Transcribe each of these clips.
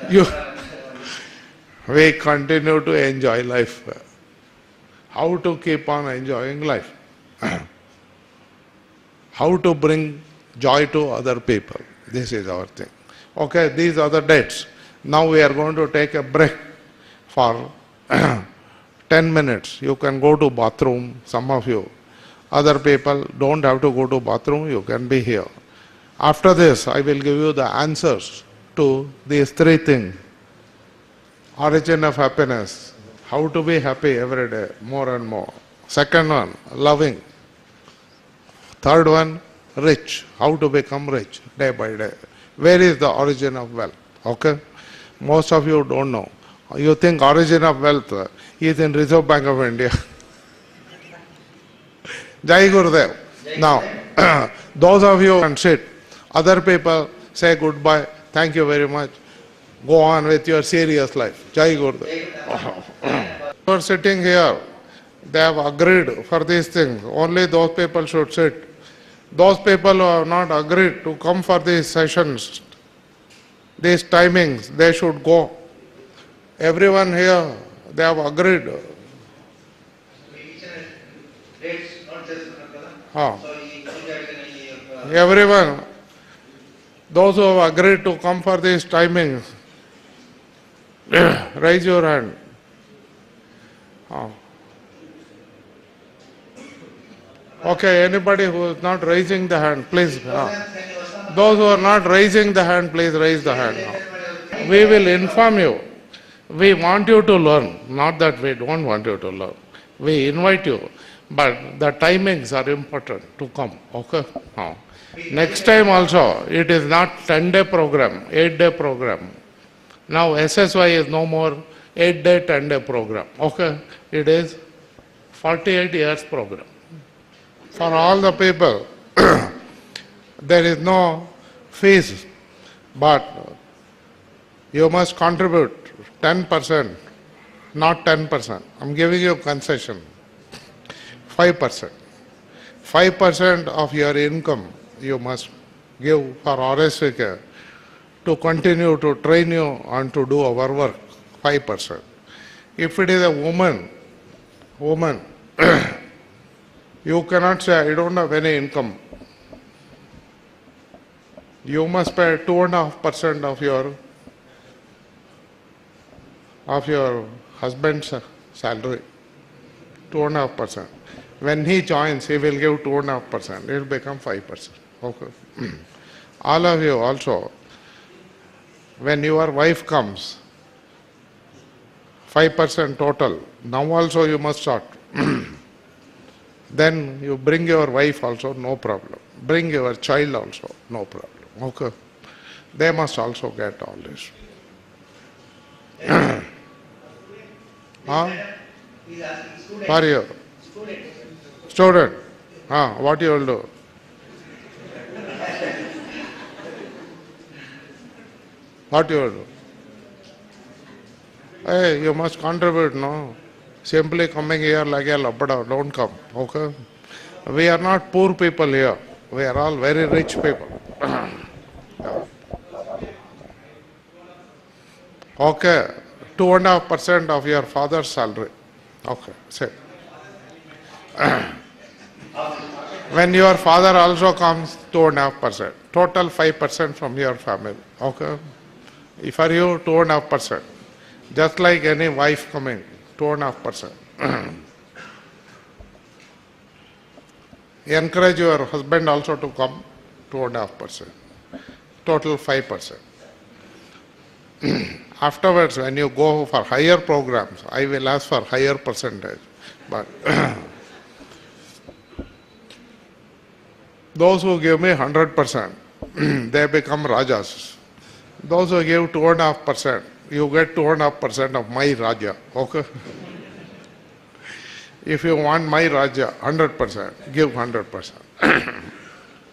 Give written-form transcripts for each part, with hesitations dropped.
You, we continue to enjoy life. How to keep on enjoying life? How to bring joy to other people? This is our thing. Okay, these are the dates. Now we are going to take a break for 10 minutes. You can go to bathroom, some of you. Other people don't have to go to bathroom, you can be here. After this, I will give you the answers to these three things. Origin of happiness, how to be happy every day, more and more. Second one, loving. Third one, rich, how to become rich day by day. Where is the origin of wealth? Okay? Most of you don't know. You think origin of wealth is in Reserve Bank of India. Jai Gurudev. Now, those of you can sit. Other people say goodbye. Thank you very much. Go on with your serious life. Jai Gurudev. You are sitting here. They have agreed for these things. Only those people should sit. Those people who have not agreed to come for these sessions, these timings, they should go. Everyone here, they have agreed. Everyone, those who have agreed to come for these timings, raise your hand. Okay, anybody who is not raising the hand, please. Those who are not raising the hand, please raise the hand now. We will inform you. We want you to learn, not that we don't want you to learn. We invite you, but the timings are important to come. Okay? Next time also, it is not 10-day program, 8-day program. Now SSY is no more 8-day, 10-day program. Okay? It is 48 years program. For all the people, there is no fees, but you must contribute 10%, not 10%. I'm giving you concession. 5%. 5% of your income you must give for RSVK to continue to train you and to do our work. 5%. If it is a woman, you cannot say, I don't have any income. You must pay 2.5% of your husband's salary. 2.5%. When he joins, he will give 2.5%. It will become 5%. Okay. All of you also, when your wife comes, 5% total. Now also you must start. Then you bring your wife also, no problem. Bring your child also, no problem. Okay. They must also get all this. For you. Student. What you will do? What you will do? Hey, you must contribute, no? Simply coming here like a lapada, don't come, okay? We are not poor people here. We are all very rich people. Okay, 2.5% of your father's salary. Okay, say. When your father also comes, 2.5%. Total 5% from your family. Okay? For you, 2.5%. Just like any wife coming, 2.5%. Encourage your husband also to come, 2.5%. Total 5%. Afterwards, when you go for higher programs, I will ask for higher percentage. But those who give me 100%, they become Rajas. Those who give 2.5%, you get 2.5% of my Raja. Okay? If you want my Raja, 100%, give 100%.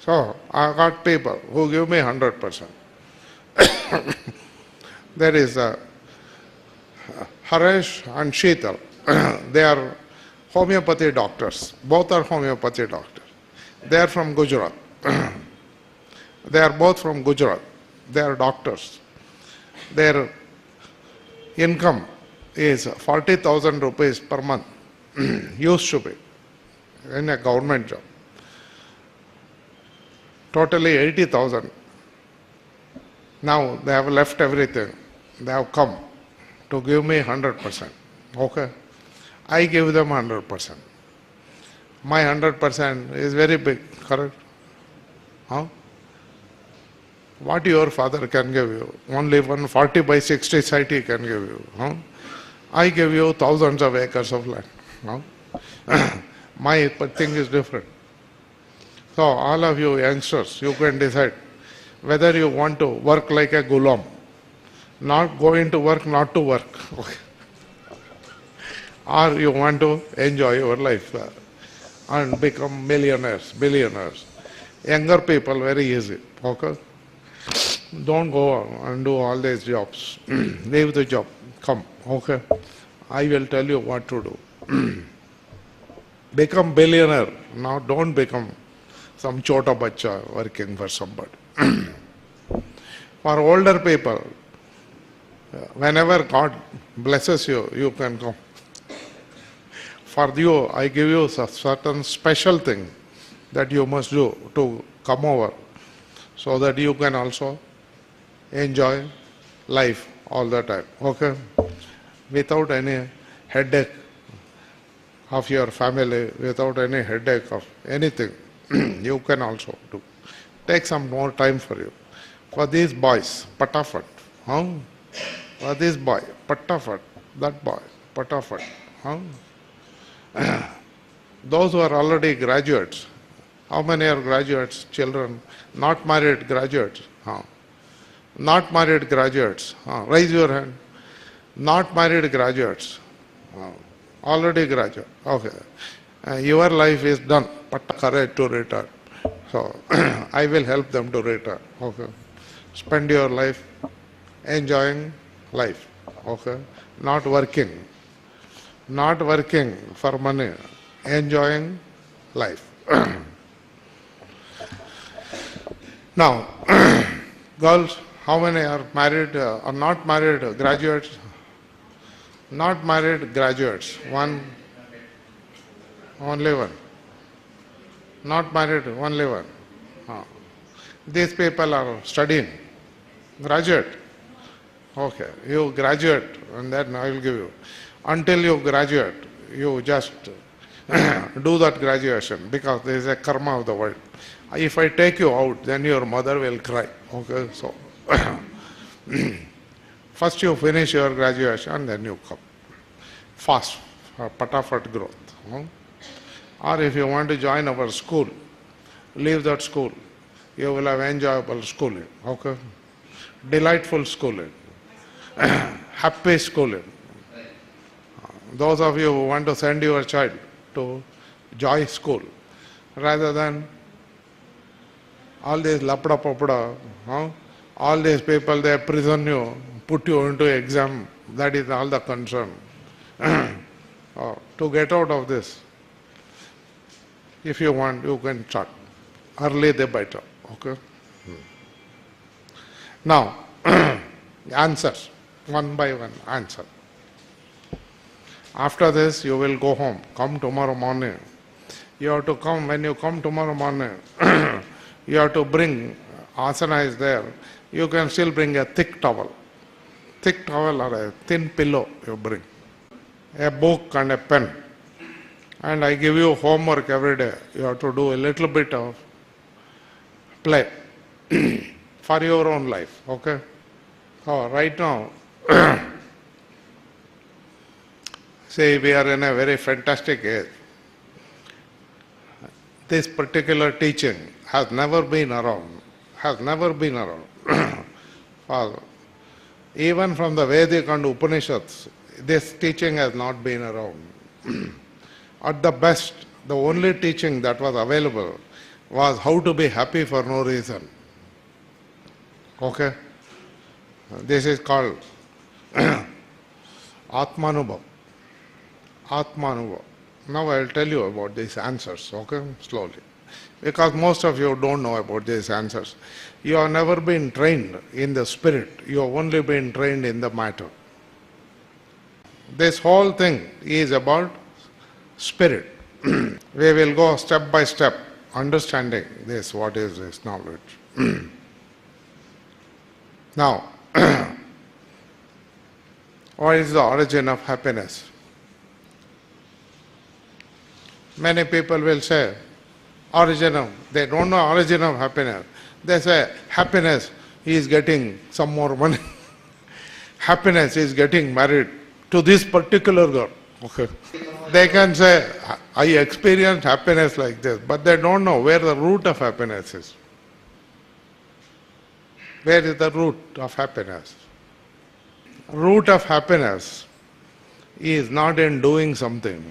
So, I got people who give me 100%. There is Harish and Sheetal. They are homeopathy doctors. Both are homeopathy doctors. They are from Gujarat. They are both from Gujarat. They are doctors. their income is 40,000 rupees per month, used to be, in a government job. Totally 80,000. Now they have left everything. They have come to give me 100%. Okay? I give them 100%. My 100% is very big, correct? Huh? What your father can give you? Only 140 by 60 site he can give you. Huh? I give you thousands of acres of land. Huh? My thing is different. So all of you youngsters, you can decide whether you want to work like a gulam, not go into work, not to work, okay. Or you want to enjoy your life and become millionaires, billionaires. Younger people, very easy, okay. Don't go and do all these jobs. Leave the job, come, okay. I will tell you what to do. Become billionaire, now don't become some chota bacha working for somebody. For older people, whenever God blesses you, you can come. For you, I give you a certain special thing that you must do to come over, so that you can also enjoy life all the time, okay? Without any headache of your family, without any headache of anything, you can also do. Take some more time for you. For these boys, patafat. Huh? For this boy, patafat. That boy, patafat. Huh? Those who are already graduates, how many are graduates, children? Not married graduates. Huh? Not married graduates. Huh? Raise your hand. Not married graduates. Already graduate. Okay. Your life is done. Courage to retire. So I will help them to retire. Okay. Spend your life enjoying life. Okay. Not working. Not working for money. Enjoying life. Now, girls, how many are married or not married graduates? Not married graduates. One. Only one. Not married, only one. These people are studying. Graduate. Okay, you graduate and then I will give you. Until you graduate, you just do that graduation, because there is a karma of the world. If I take you out, then your mother will cry. Okay, so first you finish your graduation, then you come. Fast, patafat growth. Or if you want to join our school, leave that school. You will have enjoyable schooling, okay? Delightful schooling, happy schooling. Those of you who want to send your child to joy school, rather than all these lapda papada, all these people, they prison you, put you into exam, that is all the concern. To get out of this, if you want, you can start. Early the better, okay? Now, answers, one by one answer. After this, you will go home. Come tomorrow morning. You have to come, when you come tomorrow morning, you have to bring, asana is there, you can still bring a thick towel. Thick towel or a thin pillow you bring. A book and a pen. And I give you homework every day. You have to do a little bit of play for your own life, okay? Oh, right now, say we are in a very fantastic age. This particular teaching has never been around, even from the Vedic and Upanishads, this teaching has not been around. At the best, the only teaching that was available was how to be happy for no reason. Okay? This is called Atmanubhav. Atmanubhav. Now I will tell you about these answers, okay? Slowly. Because most of you don't know about these answers. You have never been trained in the spirit. You have only been trained in the matter. This whole thing is about spirit. We will go step by step, understanding this, what is this knowledge. Now, what is the origin of happiness? Many people will say, they don't know origin of happiness. They say, happiness is getting some more money. Happiness is getting married to this particular girl. Okay. They can say, I experienced happiness like this, but they don't know where the root of happiness is. Where is the root of happiness? Root of happiness is not in doing something.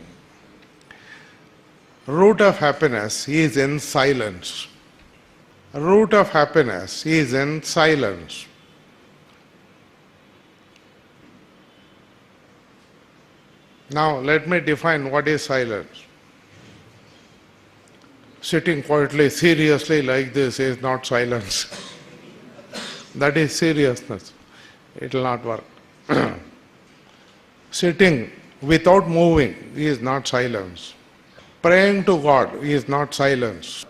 Root of happiness is in silence. Root of happiness is in silence. Now let me define what is silence. Sitting quietly, seriously like this is not silence. That is seriousness. It will not work. Sitting without moving is not silence. Praying to God is not silence.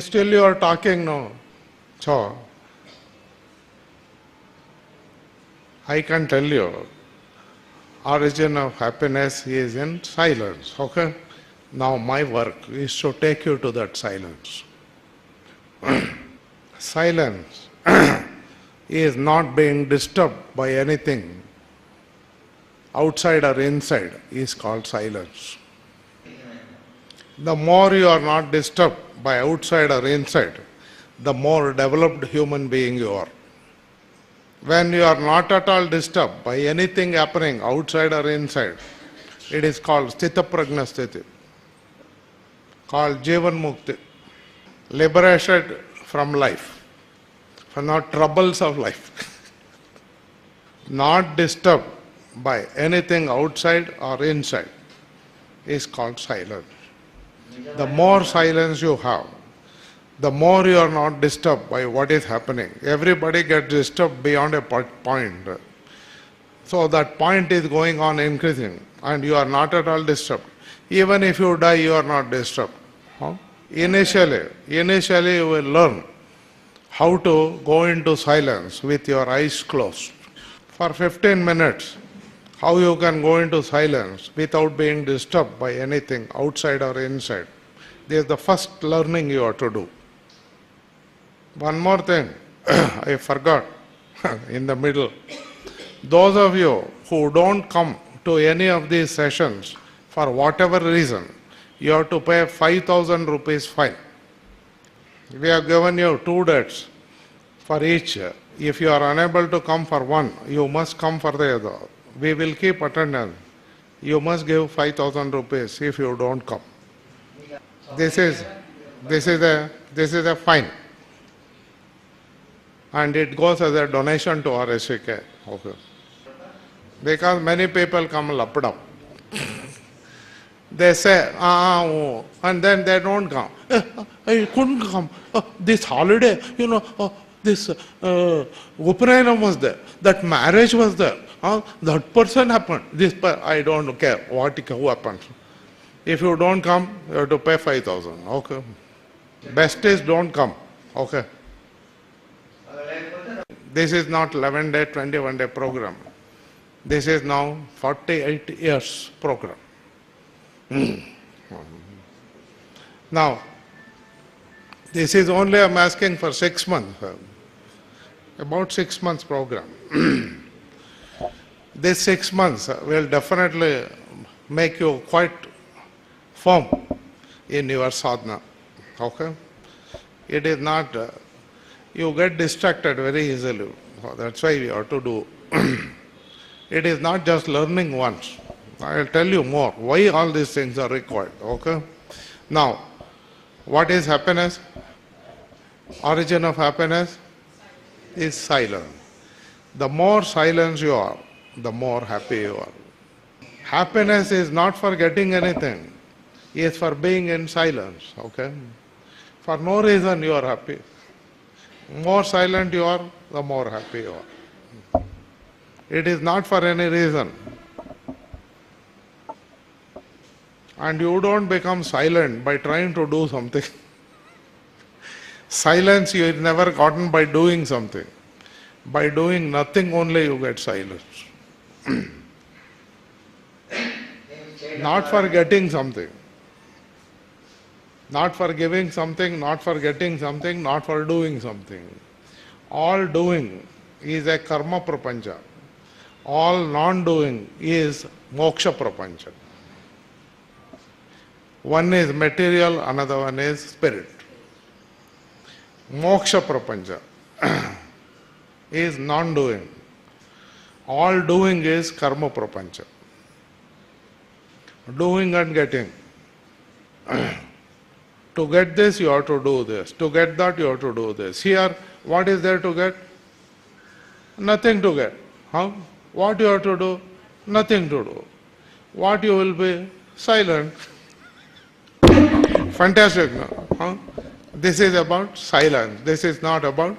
Still you are talking now. So, I can tell you, origin of happiness is in silence. Okay? Now my work is to take you to that silence. Silence is not being disturbed by anything outside or inside is called silence. The more you are not disturbed by outside or inside, the more developed human being you are. When you are not at all disturbed by anything happening outside or inside, it is called Sthita Prajna Sthiti, called Jivan Mukti, liberated from life, from the troubles of life. Not disturbed by anything outside or inside is called silence. The more silence you have, the more you are not disturbed by what is happening. Everybody gets disturbed beyond a point. So that point is going on increasing and you are not at all disturbed. Even if you die, you are not disturbed. Huh? Initially you will learn how to go into silence with your eyes closed. For 15 minutes, how you can go into silence without being disturbed by anything outside or inside. This is the first learning you have to do. One more thing, I forgot in the middle. Those of you who don't come to any of these sessions for whatever reason, you have to pay 5,000 rupees fine. We have given you 2 dates for each. If you are unable to come for one, you must come for the other. We will keep attendance. You must give 5,000 rupees if you don't come. This is a fine. And it goes as a donation to RSVK. Okay. Because many people come lapped up. They say, oh, and then they don't come. I couldn't come. This holiday, this Upanayana was there. That marriage was there. That person happened. I don't care who happens. If you don't come, you have to pay 5,000. Okay. Best is don't come. Okay. This is not 11-day, 21-day program. This is now 48 years program. Now, this is only I'm asking for 6 months. About 6 months program. This 6 months will definitely make you quite firm in your sadhana. Okay? It is not, you get distracted very easily. That's why we have to do. It is not just learning once. I will tell you more why all these things are required. Okay? Now, what is happiness? Origin of happiness is silence. The more silence you are, the more happy you are. Happiness is not for getting anything. It is for being in silence. Okay? For no reason you are happy. More silent you are, the more happy you are. It is not for any reason. And you don't become silent by trying to do something. Silence you have never gotten by doing something. By doing nothing only you get silence. Not for getting something. Not for giving something, not for getting something, not for doing something. All doing is a karma prapancha. All non-doing is moksha prapancha. One is material, another one is spirit. Moksha prapancha is non-doing. All doing is karma prapancha. Doing and getting. To get this, you have to do this. To get that, you have to do this. Here, what is there to get? Nothing to get. Huh? What you have to do? Nothing to do. What you will be? Silent. Fantastic, no? Huh? This is about silence. This is not about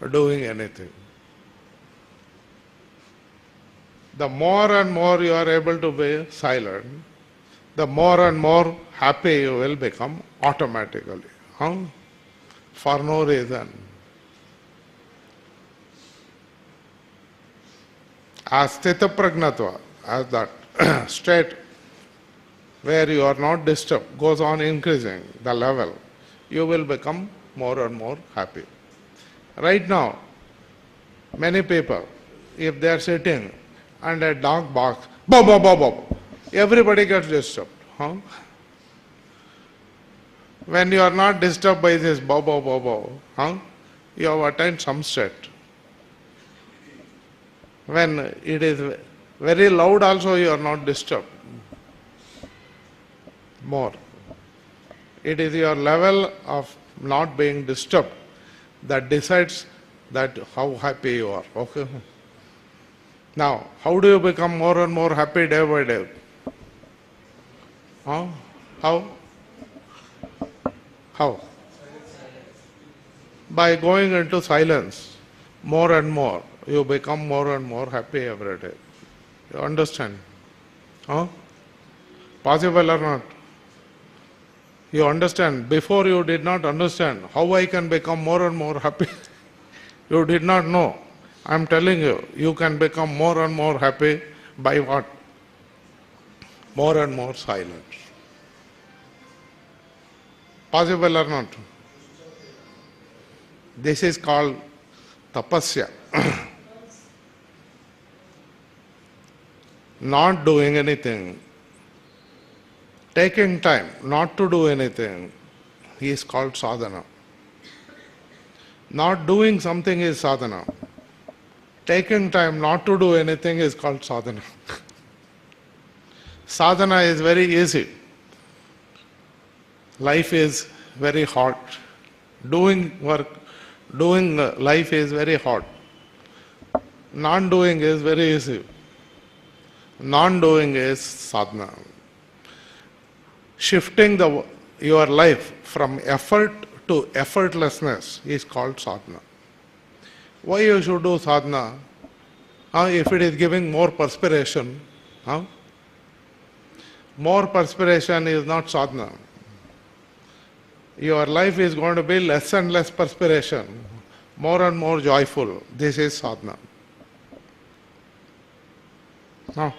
doing anything. The more and more you are able to be silent, the more and more happy you will become automatically. Huh? For no reason. As sthita pragnatva, as that state where you are not disturbed goes on increasing the level, you will become more and more happy. Right now, many people, if they are sitting and a dog barks, bow, bow, bow, bow, everybody gets disturbed. Huh? When you are not disturbed by this bow, bow, bow, bow, huh? You have attained some state. When it is very loud also, you are not disturbed. More. It is your level of not being disturbed that decides that how happy you are. Okay. Now, how do you become more and more happy day by day? Huh? How? How? By going into silence more and more, you become more and more happy every day. You understand? Huh? Possible or not? You understand? Before you did not understand how I can become more and more happy. You did not know. I am telling you, you can become more and more happy by what? More and more silence. Possible or not? This is called tapasya. Not doing anything, taking time not to do anything is called sadhana. Not doing something is sadhana. Taking time not to do anything is called sadhana. Sadhana is very easy. Life is very hard. Doing work, doing life is very hard. Non-doing is very easy. Non-doing is sadhana. Shifting your life from effort to effortlessness is called sadhana. Why you should do sadhana? If it is giving more perspiration, more perspiration is not sadhana. Your life is going to be less and less perspiration, more and more joyful. This is sadhana. Now,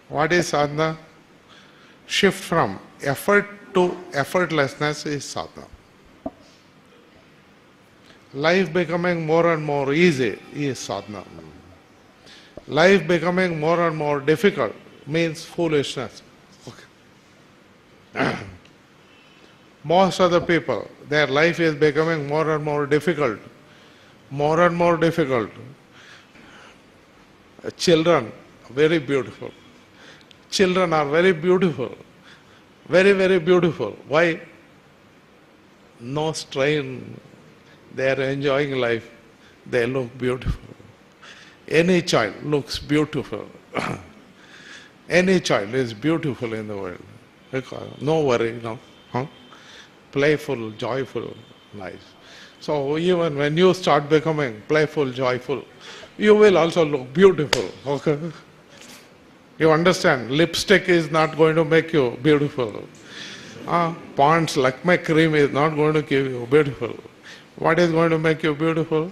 what is sadhana? Shift from effort to effortlessness is sadhana. Life becoming more and more easy is sadhana. Life becoming more and more difficult means foolishness. Okay. Most of the people, their life is becoming more and more difficult. More and more difficult. Children, very beautiful. Children are very beautiful. Very, very beautiful. Why? No strain. They are enjoying life. They look beautiful. Any child looks beautiful. Any child is beautiful in the world. No worry, no. Huh? Playful, joyful, nice. So even when you start becoming playful, joyful, you will also look beautiful. Okay? You understand? Lipstick is not going to make you beautiful. Pond's Lakme cream is not going to give you beautiful. What is going to make you beautiful?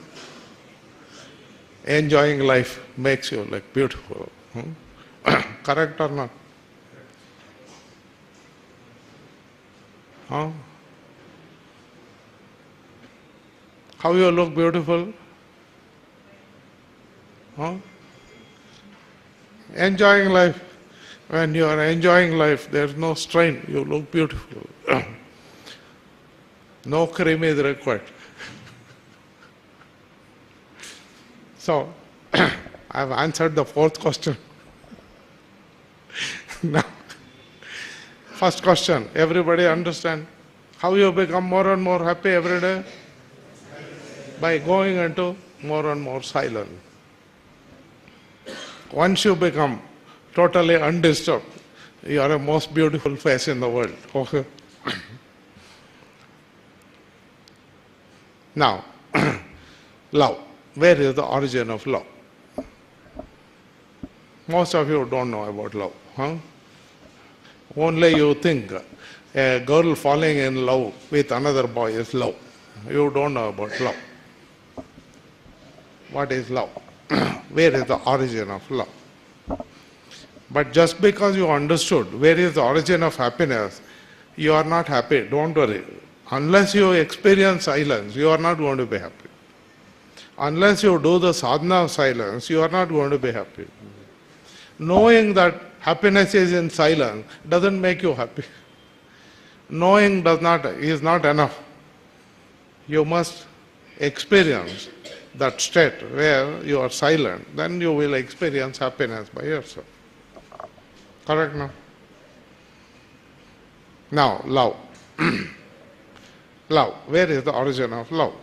Enjoying life makes you look beautiful. Correct or not? Huh? How you look beautiful? Huh? Enjoying life. When you are enjoying life, there is no strain. You look beautiful. No cream is required. So, I have answered the fourth question. Now, first question, everybody understand how you become more and more happy every day? By going into more and more silent. Once you become totally undisturbed, you are the most beautiful face in the world. Okay? Now, love. Where is the origin of love? Most of you don't know about love. Huh? Only you think a girl falling in love with another boy is love. You don't know about love. What is love? Where is the origin of love? But just because you understood where is the origin of happiness, you are not happy. Don't worry. Unless you experience silence, you are not going to be happy. Unless you do the sadhana of silence, you are not going to be happy. Knowing that happiness is in silence doesn't make you happy. Knowing is not enough. You must experience that state where you are silent, then you will experience happiness by yourself. Correct now? Now, love. Love. Where is the origin of love?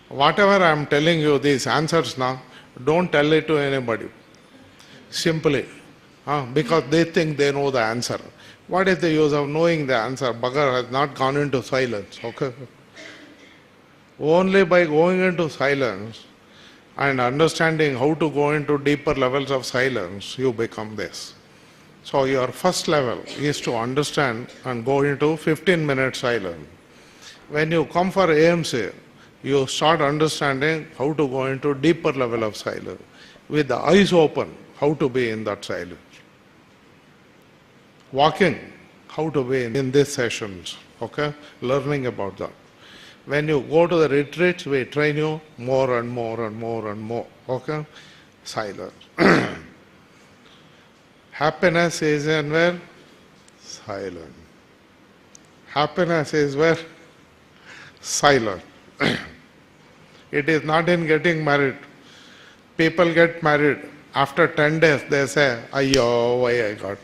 Whatever I am telling you, these answers now, don't tell it to anybody. Simply. Because they think they know the answer. What is the use of knowing the answer? Bhagar has not gone into silence. Okay? Only by going into silence and understanding how to go into deeper levels of silence, you become this. So your first level is to understand and go into 15-minute silence. When you come for AMC, you start understanding how to go into deeper level of silence. With the eyes open, how to be in that silence. Walking, how to be in these sessions, okay? Learning about that. When you go to the retreats, we train you more and more and more and more, okay? Silence. Happiness is in where? Silent. Happiness is where? Silent. It is not in getting married. People get married. After 10 days, they say, "Ayyo, why I got